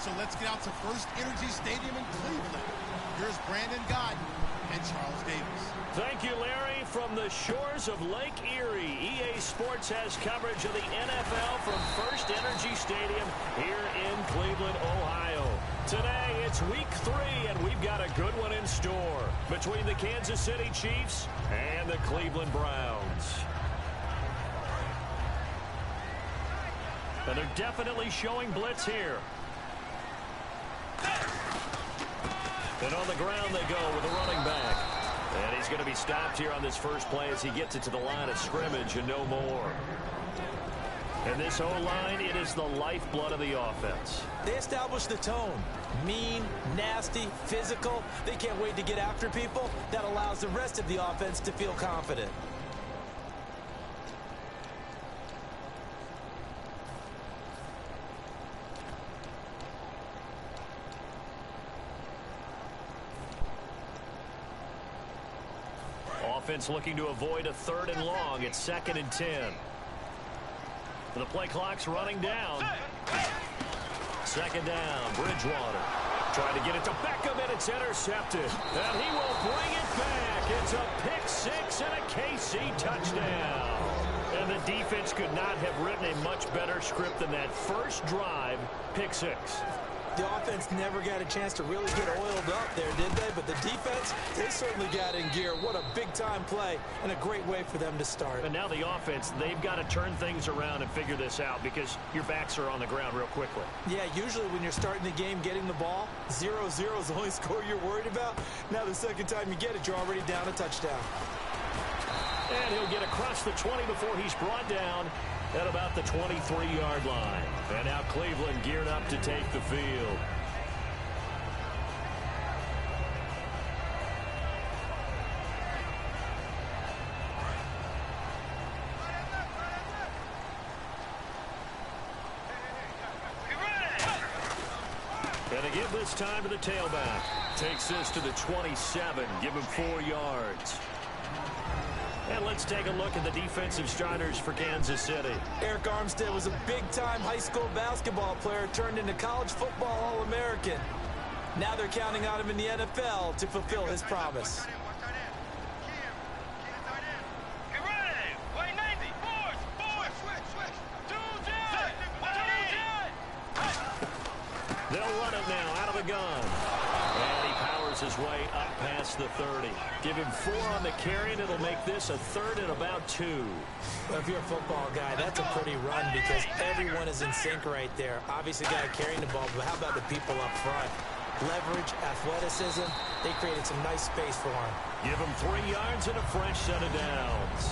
So let's get out to First Energy Stadium in Cleveland. Here's Brandon Godden and Charles Davis. Thank you, Larry. From the shores of Lake Erie, EA Sports has coverage of the NFL from First Energy Stadium here in Cleveland, Ohio. Today, it's Week 3, and we've got a good one in store between the Kansas City Chiefs and the Cleveland Browns. And they're definitely showing blitz here. And on the ground they go with a running back. And he's going to be stopped here on this first play as he gets it to the line of scrimmage and no more. And this O-line, it is the lifeblood of the offense. They establish the tone. Mean, nasty, physical. They can't wait to get after people. That allows the rest of the offense to feel confident. Offense looking to avoid a 3rd and long. It's 2nd and 10. The play clock's running down. 2nd down, Bridgewater. Trying to get it to Beckham, and it's intercepted. And he will bring it back. It's a pick 6 and a KC touchdown. And the defense could not have written a much better script than that first drive, pick 6. The offense never got a chance to really get oiled up there, did they? But the defense, they certainly got in gear. What a big-time play and a great way for them to start. And now the offense, they've got to turn things around and figure this out because your backs are on the ground real quickly. Yeah, usually when you're starting the game getting the ball, 0-0 is the only score you're worried about. Now the second time you get it, you're already down a touchdown. And he'll get across the 20 before he's brought down at about the 23-yard line. And now Cleveland geared up to take the field. And to give this time to the tailback. Takes this to the 27. Give him 4 yards. And let's take a look at the defensive starters for Kansas City. Eric Armstead was a big-time high school basketball player turned into college football All-American. Now they're counting on him in the NFL to fulfill his promise. They'll run it now out of the gun. And he powers his way up past the 30. Give him 4 on the carry, and it'll make this a 3rd and about 2. Well, if you're a football guy, that's a pretty run because everyone is in sync right there. Obviously, guy carrying the ball, but how about the people up front? Leverage, athleticism, they created some nice space for him. Give him 3 yards and a fresh set of downs.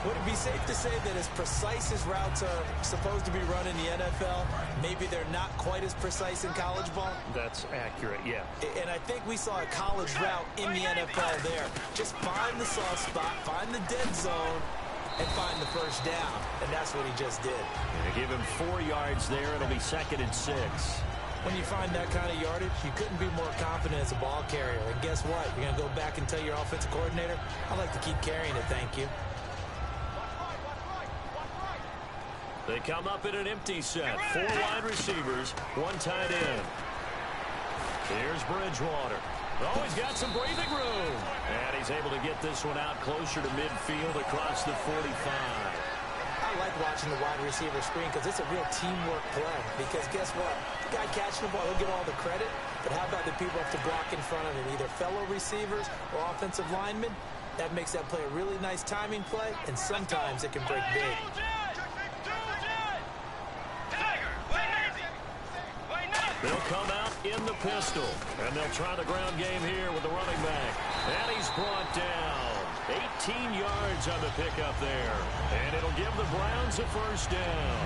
Would it be safe to say that as precise as routes are supposed to be run in the NFL, maybe they're not quite as precise in college ball? That's accurate, yeah. And I think we saw a college route in the NFL there. Just find the soft spot, find the dead zone, and find the first down. And that's what he just did. And to give him 4 yards there, it'll be 2nd and 6. When you find that kind of yardage, you couldn't be more confident as a ball carrier. And guess what? You're going to go back and tell your offensive coordinator, I'd like to keep carrying it, thank you. They come up in an empty set. 4 wide receivers, 1 tight end. Here's Bridgewater. Oh, he's got some breathing room. And he's able to get this one out closer to midfield across the 45. I like watching the wide receiver screen because it's a real teamwork play. Because guess what? The guy catching the ball, he'll get all the credit. But how about the people have to block in front of him, either fellow receivers or offensive linemen? That makes that play a really nice timing play, and sometimes it can break big. They'll come out in the pistol, and they'll try the ground game here with the running back. And he's brought down. 18 yards on the pickup there. And it'll give the Browns a first down.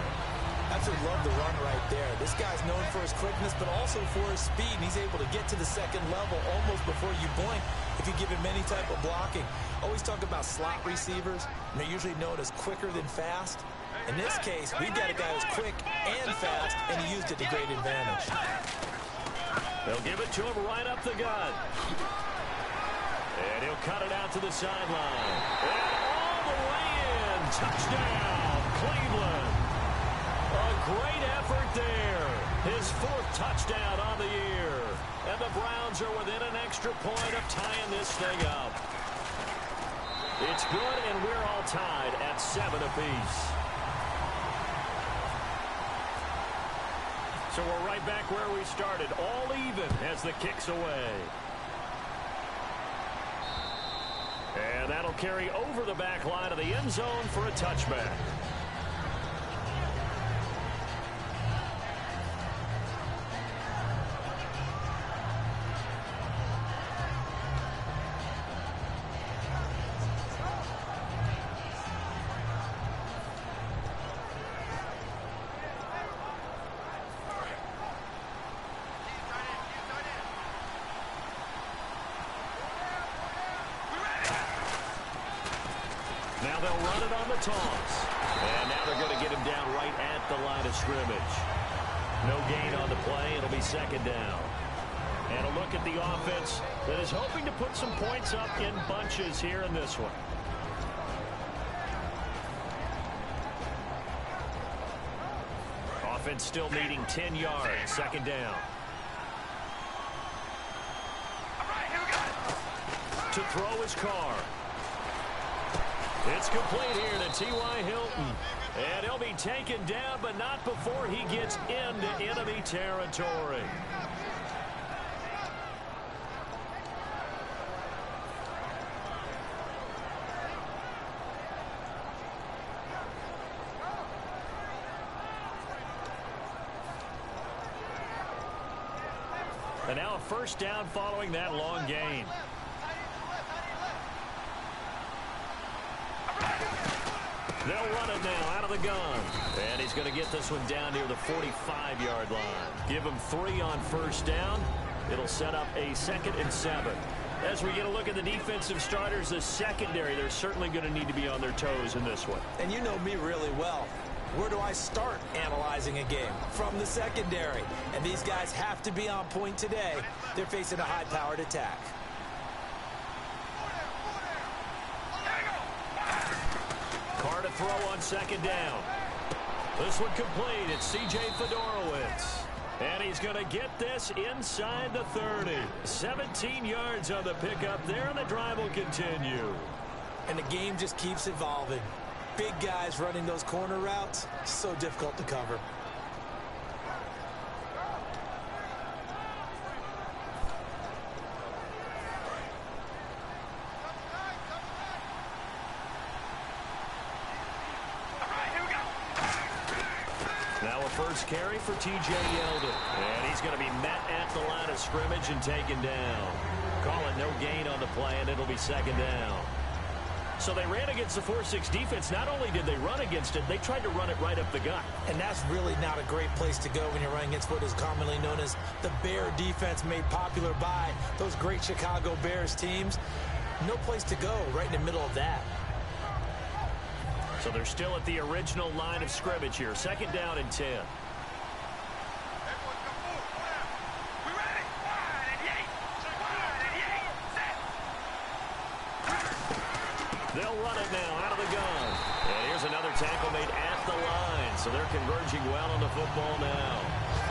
Absolutely love the run right there. This guy's known for his quickness, but also for his speed. And he's able to get to the second level almost before you blink if you give him any type of blocking. Always talk about slot receivers, and they're usually known as quicker than fast. In this case, we've got a guy who's quick and fast, and he used it to great advantage. They'll give it to him right up the gut. And he'll cut it out to the sideline. And all the way in. Touchdown, Cleveland. A great effort there. His 4th touchdown on the year. And the Browns are within an extra point of tying this thing up. It's good, and we're all tied at 7 apiece. So we're right back where we started, all even as the kick's away. And that'll carry over the back line of the end zone for a touchback. Now they'll run it on the toss. And now they're going to get him down right at the line of scrimmage. No gain on the play. It'll be 2nd down. And a look at the offense that is hoping to put some points up in bunches here in this one. Offense still needing 10 yards. 2nd down. To throw his car. It's complete here to T.Y. Hilton. And he'll be taken down, but not before he gets into enemy territory. And now a 1st down following that long gain. They'll run it now out of the gun. And he's going to get this one down near the 45-yard line. Give him 3 on 1st down. It'll set up a 2nd and 7. As we get a look at the defensive starters, the secondary, they're certainly going to need to be on their toes in this one. And you know me really well. Where do I start analyzing a game? From the secondary. And these guys have to be on point today. They're facing a high-powered attack. Carr to throw on 2nd down. This one complete. It's C.J. Fedorowicz. And he's going to get this inside the 30. 17 yards on the pickup there, and the drive will continue. And the game just keeps evolving. Big guys running those corner routes, so difficult to cover. Now a 1st carry for T.J. Yeldon. And he's going to be met at the line of scrimmage and taken down. Call it no gain on the play, and it'll be 2nd down. So they ran against the 4-6 defense. Not only did they run against it, they tried to run it right up the gut. And that's really not a great place to go when you're running against what is commonly known as the Bear defense, made popular by those great Chicago Bears teams. No place to go right in the middle of that. So they're still at the original line of scrimmage here. 2nd down and 10. They'll run it now out of the gun. And here's another tackle made at the line. So they're converging well on the football now.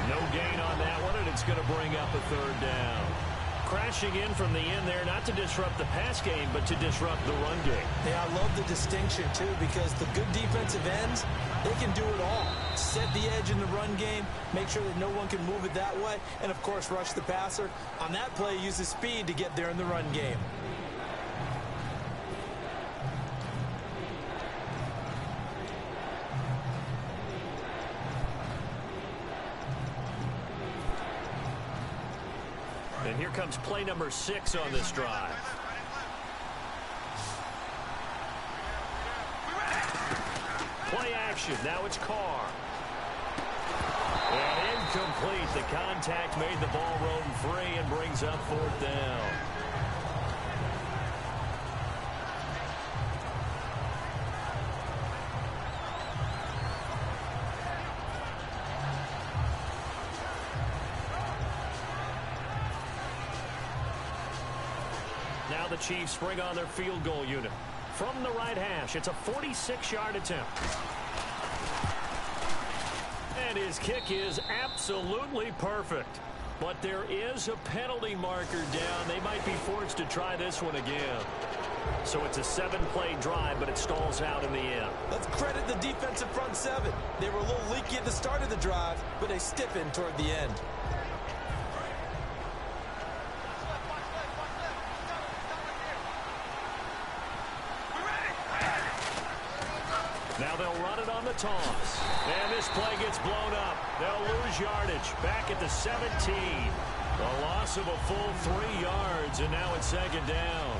No gain on that one, and it's going to bring up a 3rd down. Crashing in from the end there, not to disrupt the pass game, but to disrupt the run game. Yeah, I love the distinction, too, because the good defensive ends, they can do it all. Set the edge in the run game, make sure that no one can move it that way, and, of course, rush the passer. On that play, use the speed to get there in the run game. And here comes play number 6 on this drive. Play action. Now it's Carr. And incomplete. The contact made the ball roam free and brings up 4th down. Now the Chiefs bring on their field goal unit. From the right hash, it's a 46-yard attempt. And And his kick is absolutely perfect. But there is a penalty marker down. They might be forced to try this one again. So it's a 7-play drive, but it stalls out in the end. Let's credit the defensive front seven. They were a little leaky at the start of the drive, but they stiffened toward the end. Now they'll run it on the toss. And this play gets blown up. They'll lose yardage. Back at the 17. A loss of a full 3 yards, and now it's second down.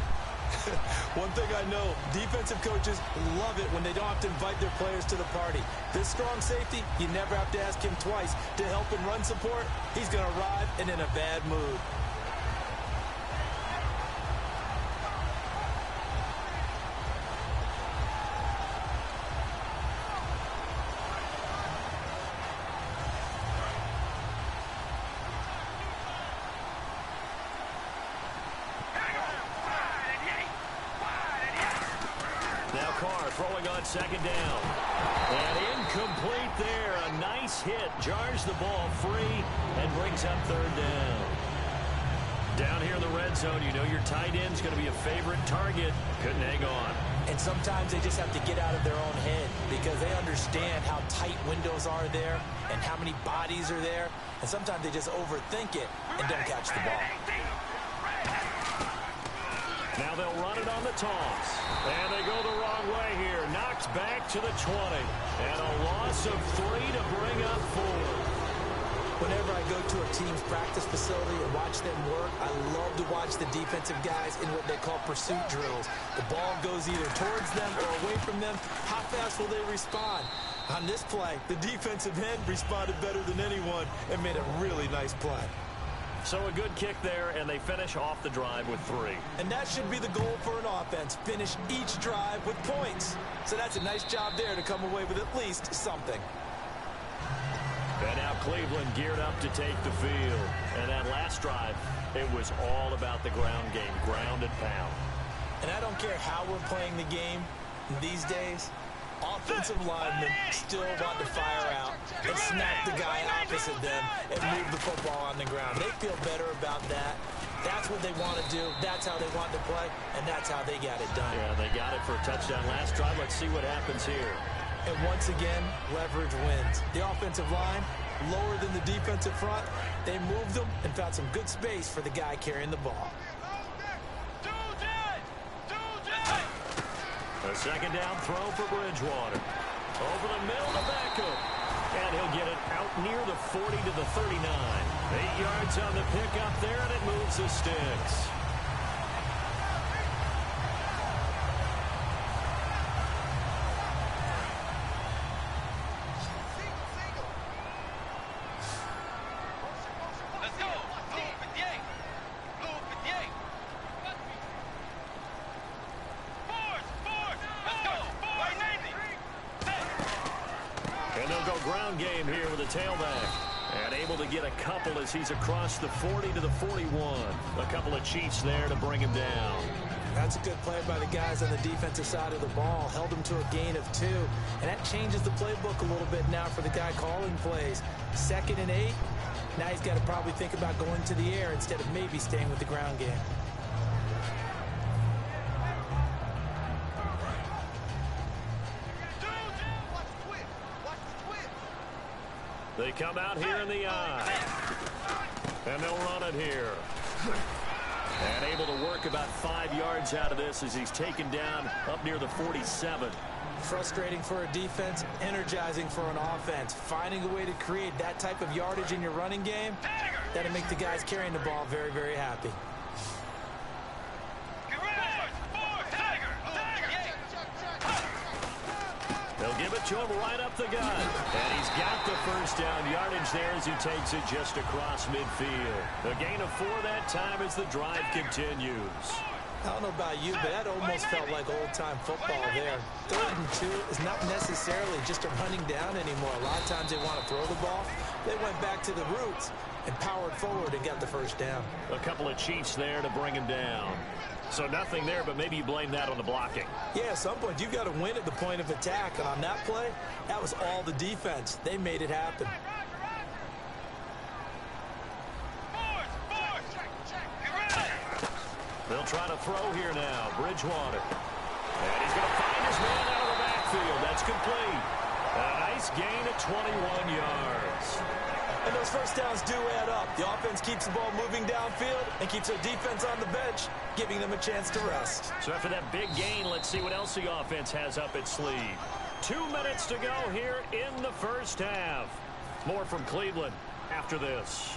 One thing I know, defensive coaches love it when they don't have to invite their players to the party. This strong safety, you never have to ask him twice to help in run support. He's going to arrive and in a bad mood. Throwing on second down. And incomplete there. A nice hit. Jars the ball free and brings up third down. Down here in the red zone, you know your tight end's going to be a favorite target. Couldn't hang on. And sometimes they just have to get out of their own head because they understand how tight windows are there and how many bodies are there. And sometimes they just overthink it and don't catch the ball. Now they'll run it on the toss. And they go the wrong way here. Knocked back to the 20. And a loss of 3 to bring up 4. Whenever I go to a team's practice facility and watch them work, I love to watch the defensive guys in what they call pursuit drills. The ball goes either towards them or away from them. How fast will they respond? On this play, the defensive end responded better than anyone and made a really nice play. So a good kick there, and they finish off the drive with 3. And that should be the goal for an offense. Finish each drive with points. So that's a nice job there to come away with at least something. And now Cleveland geared up to take the field. And that last drive, it was all about the ground game, ground and pound. And I don't care how we're playing the game these days. Offensive linemen still want to fire out and smack the guy opposite them and move the football on the ground. They feel better about that. That's what they want to do. That's how they want to play, and that's how they got it done. Yeah, they got it for a touchdown last drive. Let's see what happens here. And once again, leverage wins. The offensive line, lower than the defensive front. They moved them and found some good space for the guy carrying the ball. A second down throw for Bridgewater. Over the middle to Beckham. And he'll get it out near the 40 to the 39. 8 yards on the pickup there, and it moves the sticks. Ground game here with a tailback. And able to get a couple as he's across the 40 to the 41. A couple of Chiefs there to bring him down. That's a good play by the guys on the defensive side of the ball. Held him to a gain of 2. And that changes the playbook a little bit now for the guy calling plays. 2nd and 8. Now he's got to probably think about going to the air instead of maybe staying with the ground game. They come out here in the eye. And they'll run it here. And able to work about 5 yards out of this as he's taken down up near the 47. Frustrating for a defense, energizing for an offense. Finding a way to create that type of yardage in your running game, that'll make the guys carrying the ball very, very happy. They'll give it to him right up the gut. And he's got the first down yardage there as he takes it just across midfield. A gain of 4 that time as the drive continues. I don't know about you, but that almost felt like old-time football there. 3rd and 2 is not necessarily just a running down anymore. A lot of times they want to throw the ball, They went back to the roots and powered forward and got the first down. A couple of Chiefs there to bring him down. So nothing there, but maybe you blame that on the blocking. Yeah, at some point, you've got to win at the point of attack. And on that play, that was all the defense. They made it happen. They'll try to throw here now. Bridgewater. And he's going to find his man out of the backfield. That's complete. A nice gain of 21 yards. And those first downs do add up. The offense keeps the ball moving downfield and keeps their defense on the bench, giving them a chance to rest. So after that big gain, let's see what else the offense has up its sleeve. 2 minutes to go here in the first half. More from Cleveland after this.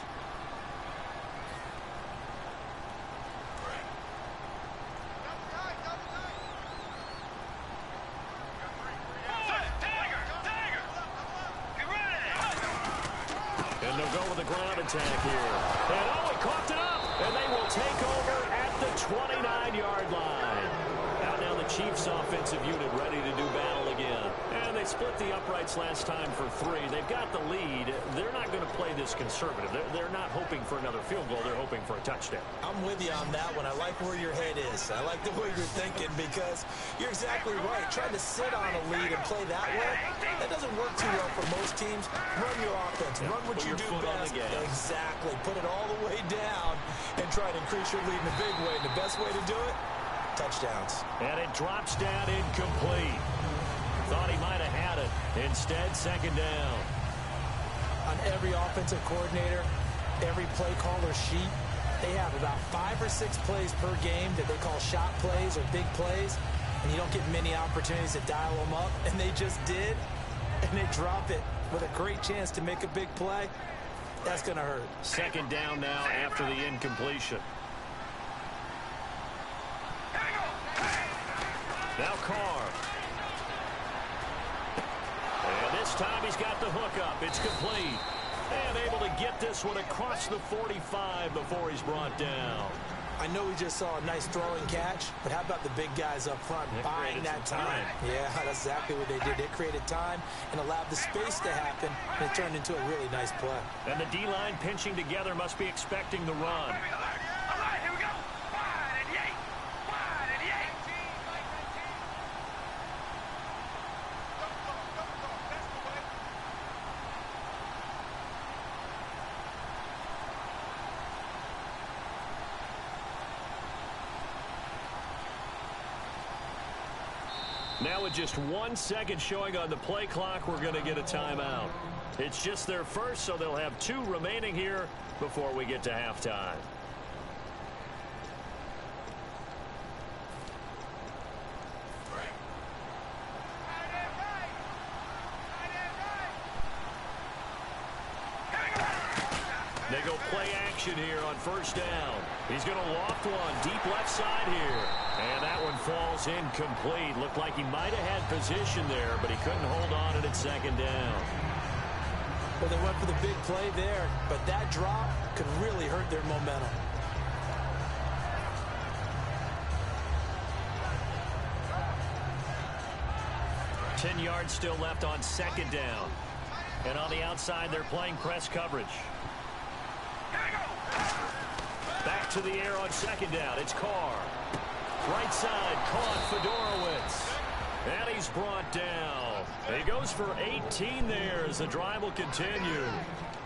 And they'll go with the ground attack here. And oh, he coughed it up. And they will take over at the 29-yard line. Out now the Chiefs offensive unit ready to do battle again. And they split the uprights last time for 3. They've got the lead. They're not going to play this conservative. They're not hoping for another field goal. They're hoping for a touchdown. I'm with you on that one. I like where your head is. I like the way you're thinking because you're exactly right. Trying to sit on a lead and play that way, that doesn't work too well for most teams. Run your offense. Run what you do best. Exactly. Put it all the way down and try to increase your lead in a big way. And the best way to do it, touchdowns. And it drops down incomplete. Thought he might have had it. Instead, second down. On every offensive coordinator, every play caller sheet, they have about 5 or 6 plays per game that they call shot plays or big plays, and you don't get many opportunities to dial them up, and they just did, and they drop it with a great chance to make a big play. That's going to hurt. Second down now after the incompletion. Now Carr. And this time he's got the hook up. It's complete. And able to get this one across the 45 before he's brought down. I know we just saw a nice throwing catch, but how about the big guys up front buying that time? Yeah, that's exactly what they did. They created time and allowed the space to happen, and it turned into a really nice play. And the D-line pinching together must be expecting the run. Now with just 1 second showing on the play clock, we're going to get a timeout. It's just their first, so they'll have 2 remaining here before we get to halftime. They go play action here on first down. He's going to loft one deep left side here. And that one falls incomplete. Looked like he might have had position there, but he couldn't hold on to it at second down. Well, they went for the big play there, but that drop could really hurt their momentum. Ten yards still left on second down. And on the outside, they're playing press coverage. Back to the air on second down. It's Carr. Right side, caught Fedorowicz. And he's brought down. He goes for 18 there as the drive will continue.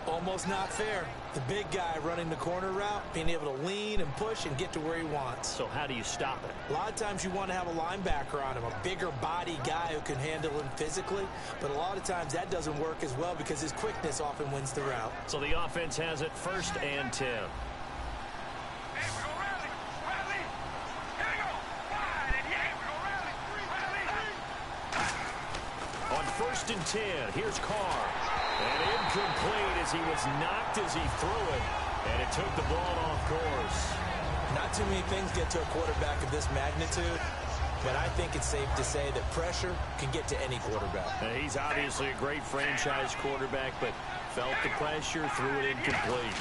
Almost not fair. The big guy running the corner route, being able to lean and push and get to where he wants. So how do you stop it? A lot of times you want to have a linebacker on him, a bigger body guy who can handle him physically. But a lot of times that doesn't work as well because his quickness often wins the route. So the offense has it 1st and 10. On 1st and 10, here's Carr. And incomplete as he was knocked as he threw it. And it took the ball off course. Not too many things get to a quarterback of this magnitude, but I think it's safe to say that pressure can get to any quarterback. He's obviously a great franchise quarterback, but felt the pressure, threw it incomplete.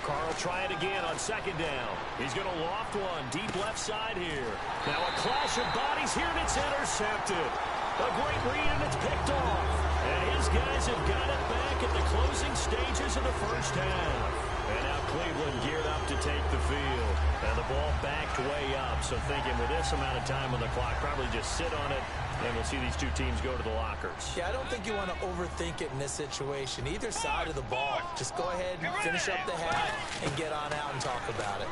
Carr will try it again on second down. He's going to loft one deep left side here. Now a clash of bodies here, and it's intercepted. A great read, and it's picked off. And And his guys have got it back at the closing stages of the first half. And now Cleveland geared up to take the field. And the ball backed way up. So thinking with this amount of time on the clock, probably just sit on it. And we'll see these two teams go to the lockers. Yeah, I don't think you want to overthink it in this situation. Either side of the ball. Just go ahead and finish up the hat and get on out and talk about it.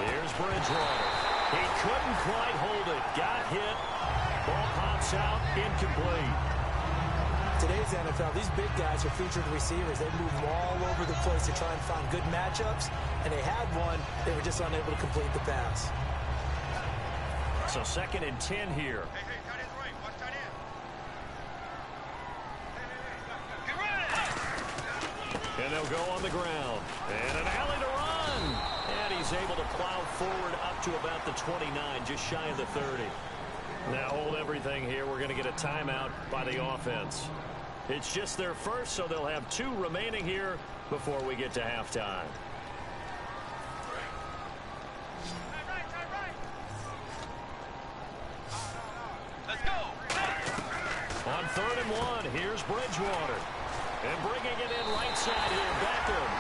Here's Bridgewater. He couldn't quite hold it. Got hit. Ball pops out. Incomplete. Today's NFL, these big guys are featured receivers. They move all over the place to try and find good matchups, and they had one. They were just unable to complete the pass. So 2nd and 10 here. Hey, tight end's right. Watch tight end. And they'll go on the ground. And an alley to run. And he's able to plow forward up to about the 29, just shy of the 30. Now hold everything here. We're going to get a timeout by the offense. It's just their first, so they'll have 2 remaining here before we get to halftime. Let's go. On 3rd and 1, here's Bridgewater. And bringing it in right side here, Beckham.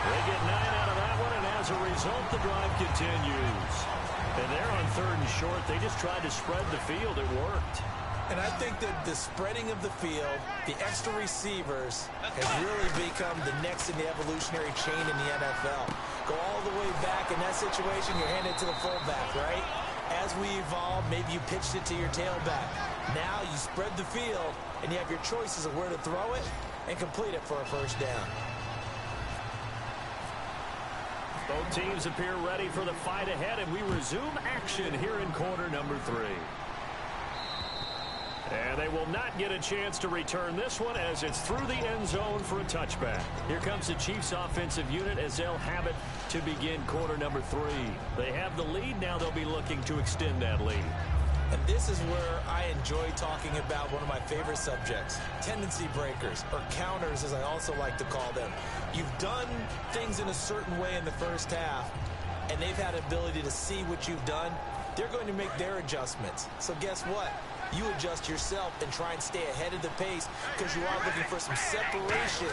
They get 9 out of that one, and as a result, the drive continues. And they're on 3rd and short. They just tried to spread the field. It worked. And I think that the spreading of the field, the extra receivers, has really become the next in the evolutionary chain in the NFL. Go all the way back in that situation, you're handed to the fullback, right? As we evolve, maybe you pitched it to your tailback. Now you spread the field, and you have your choices of where to throw it and complete it for a first down. Both teams appear ready for the fight ahead, and we resume action here in quarter number 3. And they will not get a chance to return this one as it's through the end zone for a touchback. Here comes the Chiefs offensive unit as they'll have it to begin quarter number 3. They have the lead. Now they'll be looking to extend that lead. And this is where I enjoy talking about one of my favorite subjects, tendency breakers, or counters as I also like to call them. You've done things in a certain way in the first half, and they've had ability to see what you've done. They're going to make their adjustments. So guess what? You adjust yourself and try and stay ahead of the pace because you are looking for some separation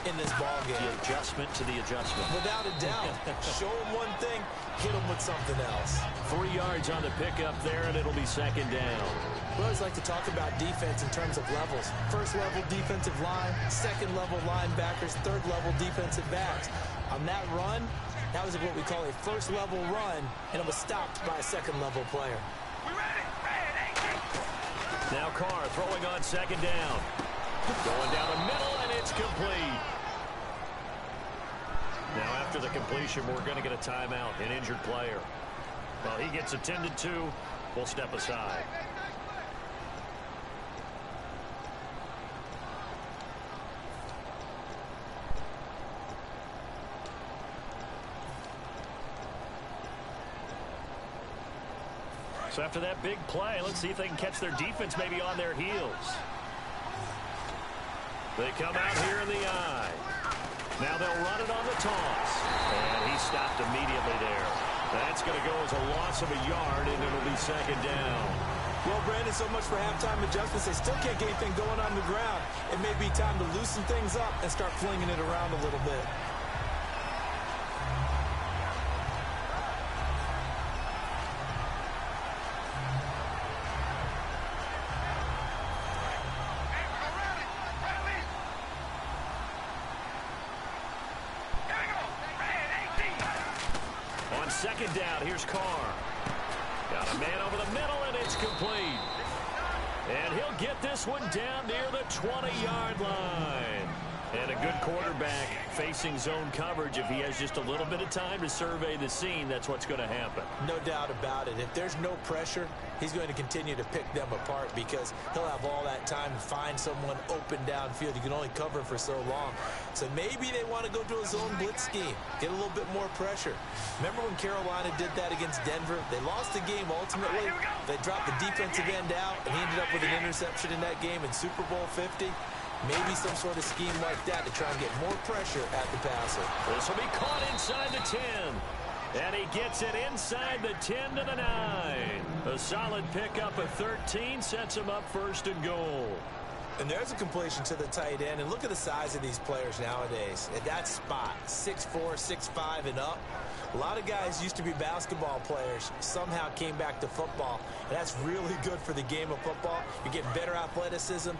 in this ball game. The adjustment to the adjustment. Without a doubt. Show them one thing, hit them with something else. 3 yards on the pickup there, and it'll be 2nd down. We always like to talk about defense in terms of levels. First level defensive line, second level linebackers, third level defensive backs. On that run, that was what we call a first level run, and it was stopped by a second level player. Now Carr throwing on 2nd down. Going down the middle, and it's complete. Now after the completion, we're going to get a timeout, an injured player. Well, he gets attended to. We'll step aside. So after that big play, let's see if they can catch their defense maybe on their heels. They come out here in the eye. Now they'll run it on the toss. And he stopped immediately there. That's going to go as a loss of a yard, and it'll be 2nd down. Well, Brandon, so much for halftime adjustments. They still can't get anything going on the ground. It may be time to loosen things up and start flinging it around a little bit. On 2nd down, here's Carr. Got a man over the middle, and it's complete. And he'll get this one down near the 20-yard line. And a good quarterback facing zone coverage. If he has just a little bit of time to survey the scene, that's what's going to happen. No doubt about it. If there's no pressure, he's going to continue to pick them apart because he'll have all that time to find someone open downfield. You can only cover for so long. So maybe they want to go to a zone blitz scheme, get a little bit more pressure. Remember when Carolina did that against Denver? They lost the game ultimately. They dropped the defensive end out, and he ended up with an interception in that game in Super Bowl 50. Maybe some sort of scheme like that to try and get more pressure at the passer. This will be caught inside the 10. And he gets it inside the 10 to the 9. A solid pickup of 13 sets him up 1st and goal. And there's a completion to the tight end. And look at the size of these players nowadays. At that spot, 6'4", 6'5", and up. A lot of guys used to be basketball players, somehow came back to football. And that's really good for the game of football. You're getting better athleticism,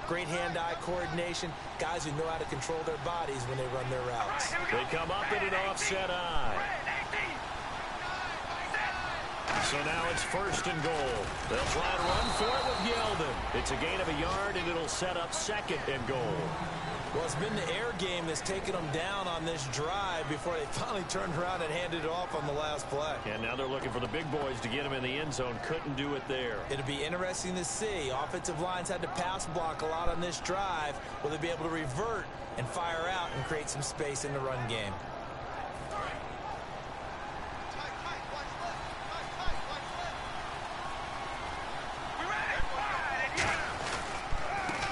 great hand-eye coordination, guys who know how to control their bodies when they run their routes. They come up in an offset eye. So now it's 1st and goal. They'll try and run for it with Yeldon. It's a gain of a yard, and it'll set up 2nd and goal. Well, it's been the air game that's taken them down on this drive before they finally turned around and handed it off on the last play. And now they're looking for the big boys to get them in the end zone. Couldn't do it there. It'll be interesting to see. Offensive lines had to pass block a lot on this drive. Will they be able to revert and fire out and create some space in the run game?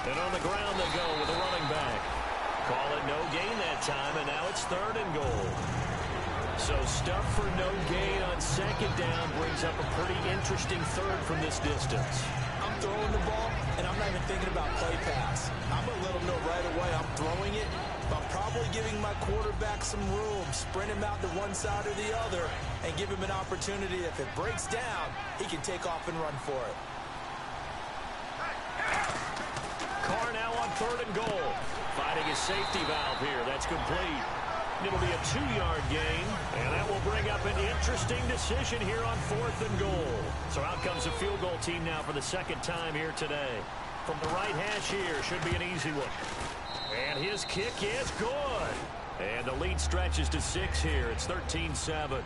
And on the ground they go with a running back. Call it no gain that time, and now it's 3rd and goal. So stuff for no gain on 2nd down brings up a pretty interesting 3rd from this distance. I'm throwing the ball, and I'm not even thinking about play pass. I'm going to let them know right away I'm throwing it, but I'm probably giving my quarterback some room, sprint him out to one side or the other, and give him an opportunity. If it breaks down, he can take off and run for it. Carr now on 3rd and goal. Finding his safety valve here. That's complete. It'll be a 2-yard gain, and that will bring up an interesting decision here on 4th and goal. So out comes a field goal team now for the 2nd time here today. From the right hash here, should be an easy one. And his kick is good. And the lead stretches to 6 here. It's 13-7.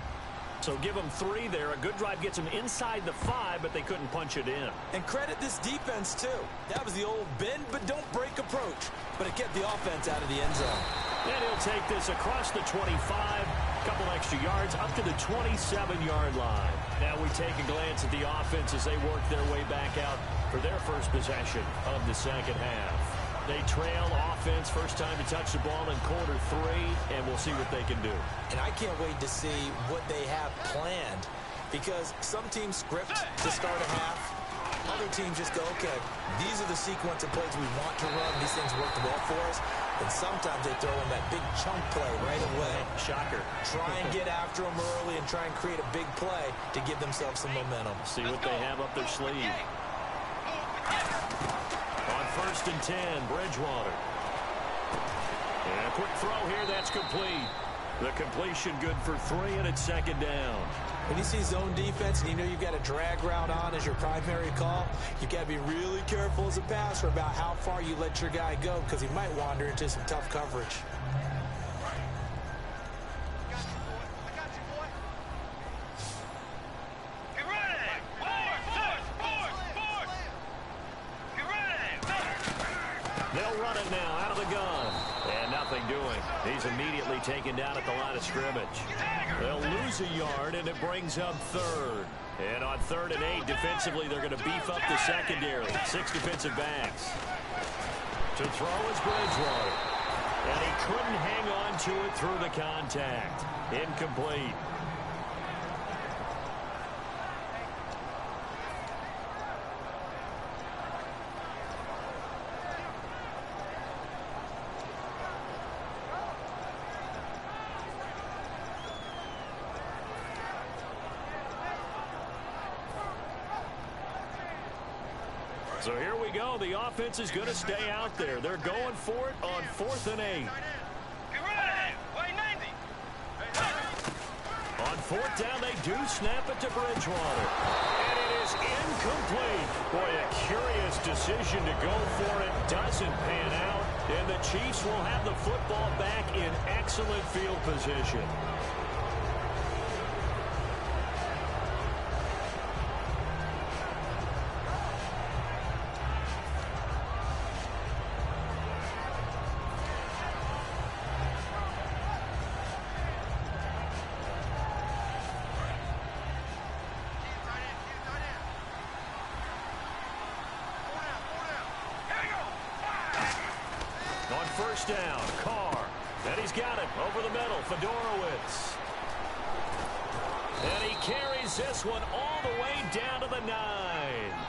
So give them 3 there. A good drive gets them inside the 5, but they couldn't punch it in. And credit this defense, too. That was the old bend but don't break approach. But it kept the offense out of the end zone. And he'll take this across the 25, a couple extra yards, up to the 27-yard line. Now we take a glance at the offense as they work their way back out for their first possession of the 2nd half. They trail offense, first time to touch the ball in quarter 3, and we'll see what they can do. And I can't wait to see what they have planned, because some teams script to start a half. Other teams just go, okay, these are the sequence of plays we want to run. These things work well for us. And sometimes they throw in that big chunk play right away. Shocker. Try and get after them early and try and create a big play to give themselves some momentum. See what they have up their sleeve. On 1st and 10, Bridgewater. And a quick throw here, that's complete. The completion good for 3, and it's 2nd down. When you see zone defense and you know you've got a drag route on as your primary call, you've got to be really careful as a passer about how far you let your guy go, because he might wander into some tough coverage. They'll run it now out of the gun. And nothing doing. He's immediately taken down at the line of scrimmage. They'll lose a yard, and it brings up 3rd. And on 3rd and 8, defensively, they're going to beef up the secondary. 6 defensive backs. To throw is Bridgewater. And he couldn't hang on to it through the contact. Incomplete. So here we go. The offense is going to stay out there. They're going for it on 4th and 8. On 4th down, they do snap it to Bridgewater. And it is incomplete. Boy, a curious decision to go for it. Doesn't pan out. And the Chiefs will have the football back in excellent field position. On 1st down, Carr. And he's got it over the middle. Fedorowicz. And he carries this one all the way down to the 9.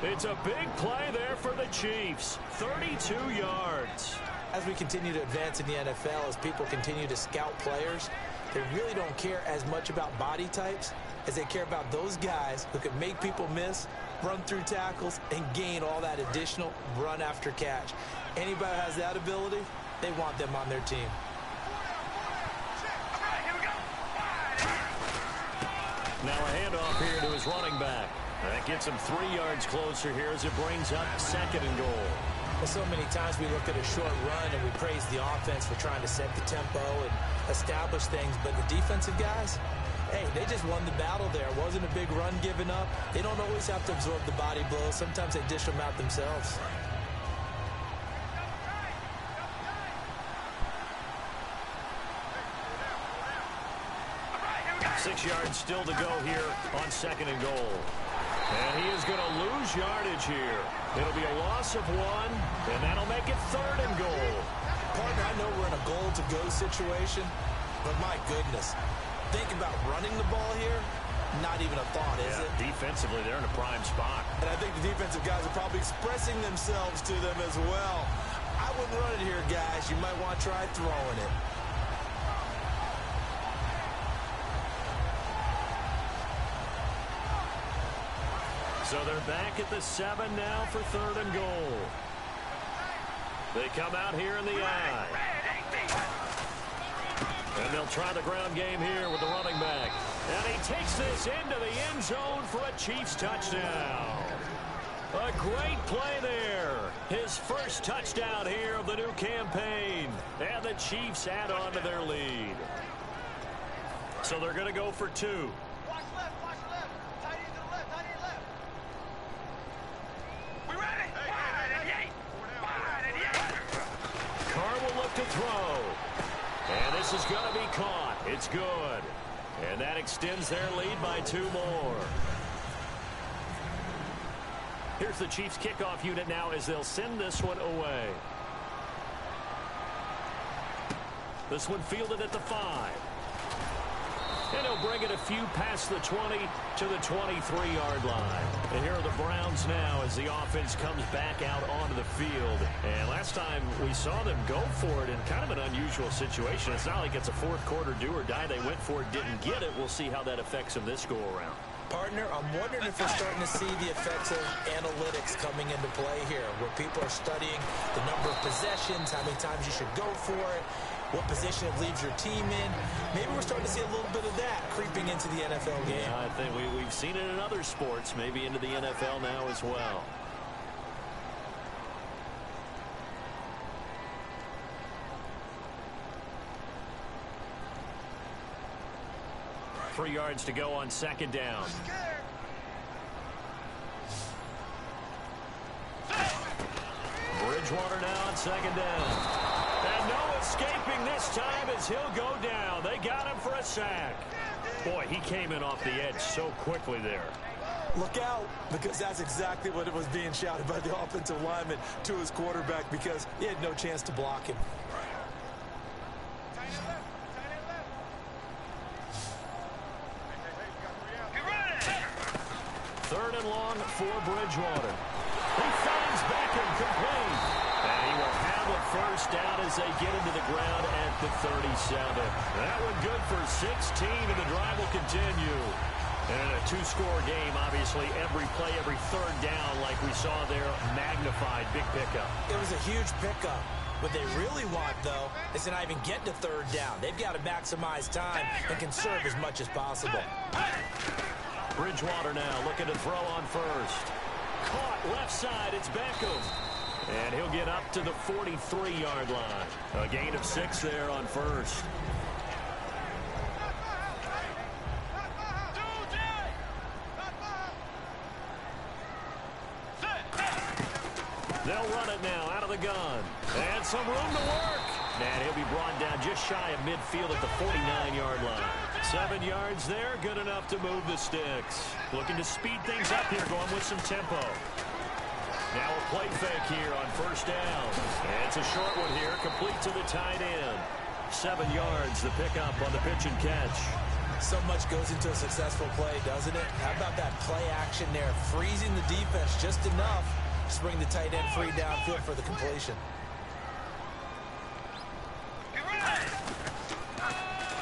It's a big play there for the Chiefs. 32 yards. As we continue to advance in the NFL, as people continue to scout players, they really don't care as much about body types as they care about those guys who can make people miss, run through tackles, and gain all that additional run after catch. Anybody who has that ability, they want them on their team. Now a handoff here to his running back. That gets him 3 yards closer here as it brings up 2nd and goal. Well, so many times we look at a short run and we praise the offense for trying to set the tempo and establish things, but the defensive guys, hey, they just won the battle there. It wasn't a big run given up. They don't always have to absorb the body blows. Sometimes they dish them out themselves. Six yards still to go here on 2nd and goal. And he is going to lose yardage here. It'll be a loss of 1, and that'll make it 3rd and goal. Partner, I know we're in a goal-to-go situation, but my goodness, think about running the ball here. Not even a thought, is it? Defensively, they're in a prime spot. And I think the defensive guys are probably expressing themselves to them as well. I wouldn't run it here, guys. You might want to try throwing it. So they're back at the 7 now for 3rd and goal. They come out here in the I. And they'll try the ground game here with the running back. And he takes this into the end zone for a Chiefs touchdown. A great play there. His first touchdown here of the new campaign. And the Chiefs add on to their lead. So they're going to go for 2. Watch left. Tight end to the left. We ready? Carr will look to throw. And this is going to be caught. It's good. And that extends their lead by 2 more. Here's the Chiefs kickoff unit now as they'll send this one away. This one fielded at the 5. And he'll bring it a few past the 20 to the 23-yard line. And here are the Browns now as the offense comes back out onto the field. And last time we saw them go for it in kind of an unusual situation. It's not like it's a fourth quarter do or die. They went for it, didn't get it. We'll see how that affects them this go-around. Partner, I'm wondering if we're starting to see the effects of analytics coming into play here, where people are studying the number of possessions, how many times you should go for it, what position it leaves your team in. Maybe we're starting to see a little bit of that creeping into the NFL game. Yeah, I think we've seen it in other sports, maybe into the NFL now as well. Three yards to go on 2nd down. Bridgewater now on 2nd down. And no escaping this time as he'll go down. They got him for a sack. Boy, he came in off the edge so quickly there. Look out, because that's exactly what it was being shouted by the offensive lineman to his quarterback, because he had no chance to block him. Third and long for Bridgewater. He finds Beckham complete. And he will have a first down as they get into the ground at the 37. That one good for 16, and the drive will continue. And in a 2-score game, obviously, every play, every third down, like we saw there, magnified. Big pickup. It was a huge pickup. What they really want, though, is to not even get to third down. They've got to maximize time and conserve as much as possible. Bridgewater now looking to throw on first. Caught left side. It's Beckham. And he'll get up to the 43-yard line. A gain of 6 there on first. They'll run it now out of the gun. And some room to work. And he'll be brought down just shy of midfield at the 49-yard line. 7 yards there, good enough to move the sticks. Looking to speed things up here, going with some tempo. Now a play fake here on first down. And it's a short one here, complete to the tight end. 7 yards, the pickup on the pitch and catch. So much goes into a successful play, doesn't it? How about that play action there, freezing the defense just enough to bring the tight end free downfield for the completion.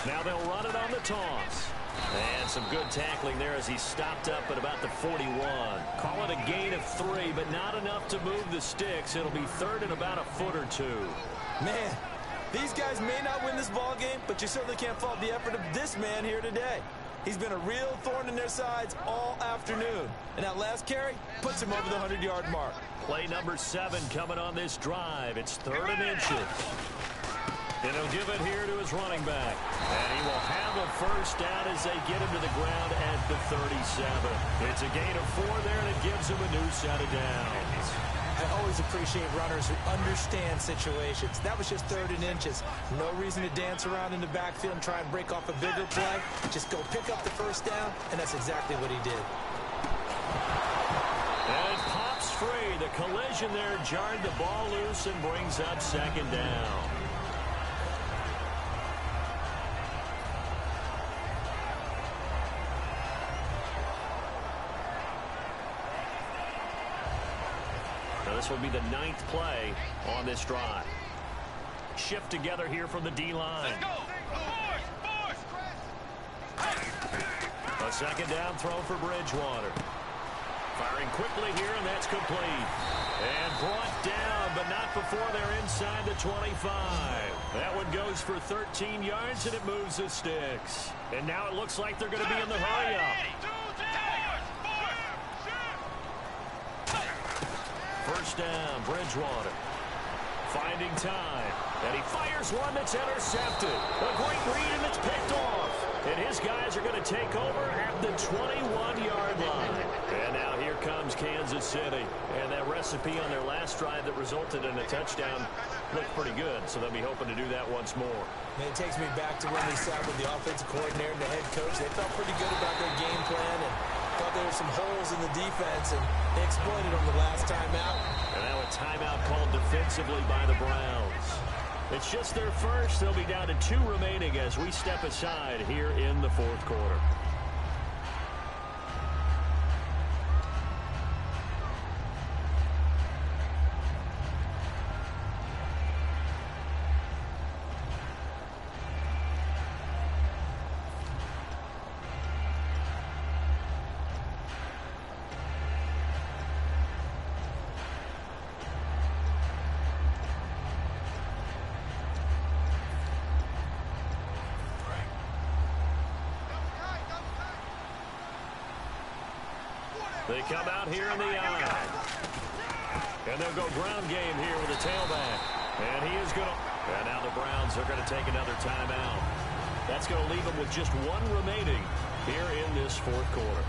Now they'll run it on the toss. And some good tackling there as he stopped up at about the 41. Call it a gain of 3, but not enough to move the sticks. It'll be third and about a foot or two. Man, these guys may not win this ball game, but you certainly can't fault the effort of this man here today. He's been a real thorn in their sides all afternoon. And that last carry puts him over the 100-yard mark. Play number 7 coming on this drive. It's 3rd and inches. And he'll give it here to his running back. And he will have a first down as they get him to the ground at the 37. It's a gain of 4 there, and it gives him a new set of downs. I always appreciate runners who understand situations. That was just 3rd and inches. No reason to dance around in the backfield and try and break off a bigger play. Just go pick up the first down, and that's exactly what he did. And it pops free. The collision there jarred the ball loose and brings up 2nd down. This will be the 9th play on this drive. Shift together here from the D-line. A 2nd down throw for Bridgewater. Firing quickly here, and that's complete. And brought down, but not before they're inside the 25. That one goes for 13 yards, and it moves the sticks. And now it looks like they're going to be in the hurry-up. First down, Bridgewater. Finding time. And he fires one that's intercepted. A great read, and it's picked off. And his guys are going to take over at the 21-yard line. And now here comes Kansas City. And that recipe on their last drive that resulted in a touchdown looked pretty good. So they'll be hoping to do that once more. Man, it takes me back to when they sat with the offensive coordinator and the head coach. They felt pretty good about their game plan and thought there were some holes in the defense, and they exploited them the last time out. And now a timeout called defensively by the Browns. It's just their first. They'll be down to 2 remaining as we step aside here in the 4th quarter. They come out here in the eye. And they'll go ground game here with a tailback. And he is going to... And now the Browns are going to take another timeout. That's going to leave them with just 1 remaining here in this 4th quarter.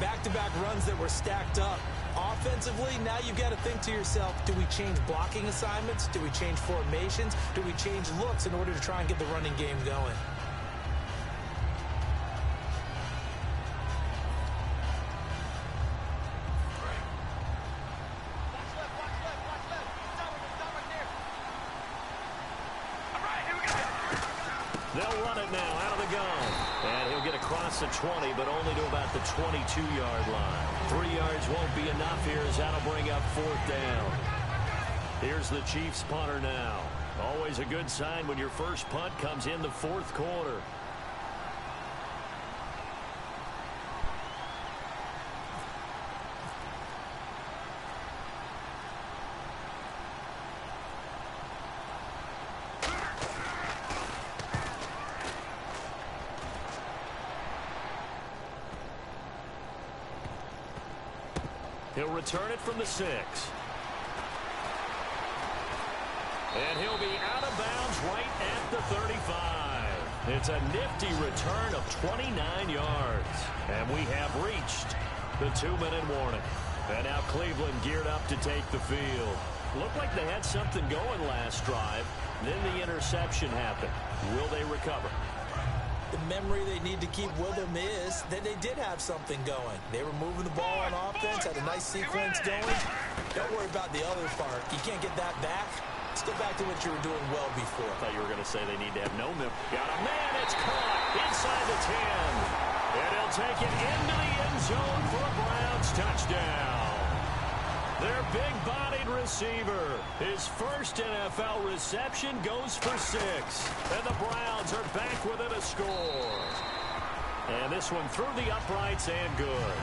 Back-to-back runs that were stacked up. Offensively, now you've got to think to yourself, do we change blocking assignments? Do we change formations? Do we change looks in order to try and get the running game going? They'll run it now out of the gun. And he'll get across the 20, but only to about the 22-yard line. 3 yards won't be enough here as that'll bring up 4th down. Here's the Chiefs punter now. Always a good sign when your first punt comes in the 4th quarter. He'll return it from the 6. And he'll be out of bounds right at the 35. It's a nifty return of 29 yards. And we have reached the 2-minute warning. And now Cleveland geared up to take the field. Looked like they had something going last drive. Then the interception happened. Will they recover? The memory they need to keep with them is that they did have something going. They were moving the ball on offense, had a nice sequence going. Don't worry about the other part. You can't get that back. Let's go back to what you were doing well before. I thought you were going to say they need to have no memory. Got a man, it's caught inside the 10. take it into the end zone for a Browns touchdown. Their big-bodied receiver, his first NFL reception, goes for 6. And the Browns are back within a score. And this one through the uprights and good.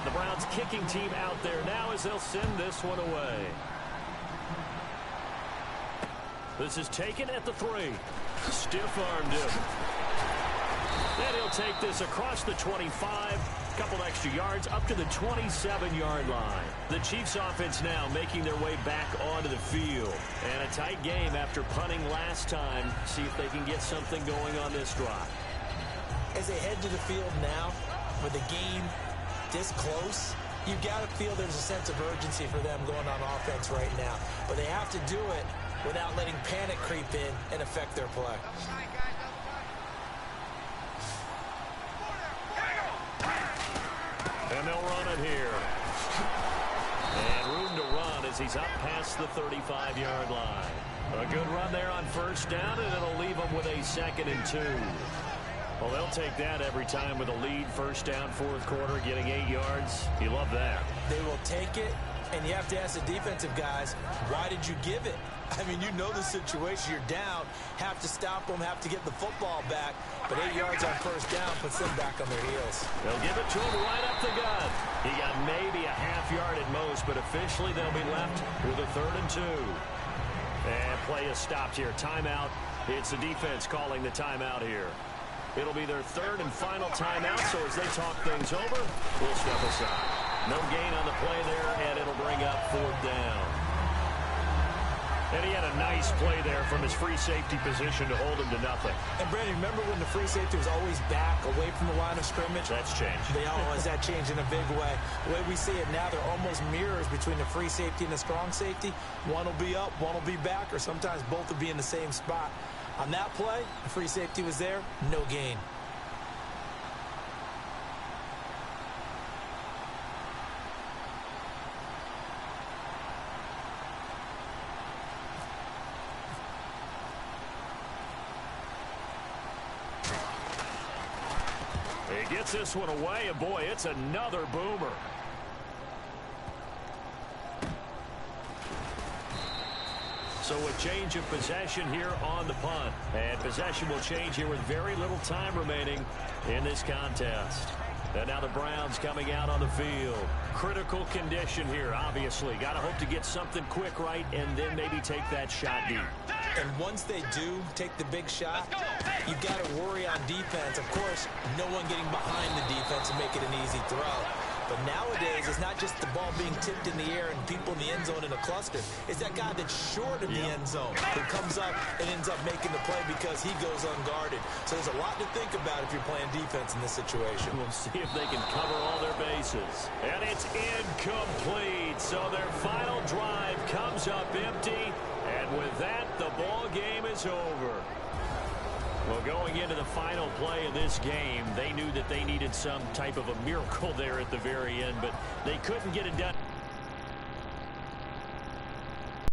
The Browns kicking team out there now as they'll send this one away. This is taken at the 3. Stiff-armed him. And he'll take this across the 25. Couple extra yards up to the 27-yard line. The Chiefs offense now making their way back onto the field. And a tight game after punting last time. See if they can get something going on this drive. As they head to the field now, with the game this close, you've got to feel there's a sense of urgency for them going on offense right now. But they have to do it without letting panic creep in and affect their play. And they'll run it here. And room to run as he's up past the 35-yard line. A good run there on first down, and it'll leave them with a 2nd and 2. Well, they'll take that every time with a lead. First down, fourth quarter, getting 8 yards. You love that. They will take it, and you have to ask the defensive guys, why did you give it? I mean, you know the situation. You're down, have to stop them, have to get the football back. But 8 yards on first down puts them back on their heels. They'll give it to him right up the gut. He got maybe a half yard at most, but officially they'll be left with a 3rd and 2. And play is stopped here. Timeout. It's the defense calling the timeout here. It'll be their 3rd and final timeout, so as they talk things over, we'll step aside. No gain on the play there, and it'll bring up 4th down. And he had a nice play there from his free safety position to hold him to nothing. And, Brandon, remember when the free safety was always back away from the line of scrimmage? That's changed. They always that changed in a big way. The way we see it now, they're almost mirrors between the free safety and the strong safety. One will be up, one will be back, or sometimes both will be in the same spot. On that play, the free safety was there, no gain. He gets this one away, and boy, it's another boomer. So a change of possession here on the punt. And possession will change here with very little time remaining in this contest. And now the Browns coming out on the field. Critical condition here, obviously. Got to hope to get something quick right and then maybe take that shot deep. And once they do take the big shot, you've got to worry on defense. Of course, no one getting behind the defense and make it an easy throw. But nowadays, it's not just the ball being tipped in the air and people in the end zone in a cluster. It's that guy that's short of the end zone who comes up and ends up making the play because he goes unguarded. So there's a lot to think about if you're playing defense in this situation. We'll see if they can cover all their bases. And it's incomplete. So their final drive comes up empty. And with that, the ball game is over. Well, going into the final play of this game, they knew that they needed some type of a miracle there at the very end, but they couldn't get it done.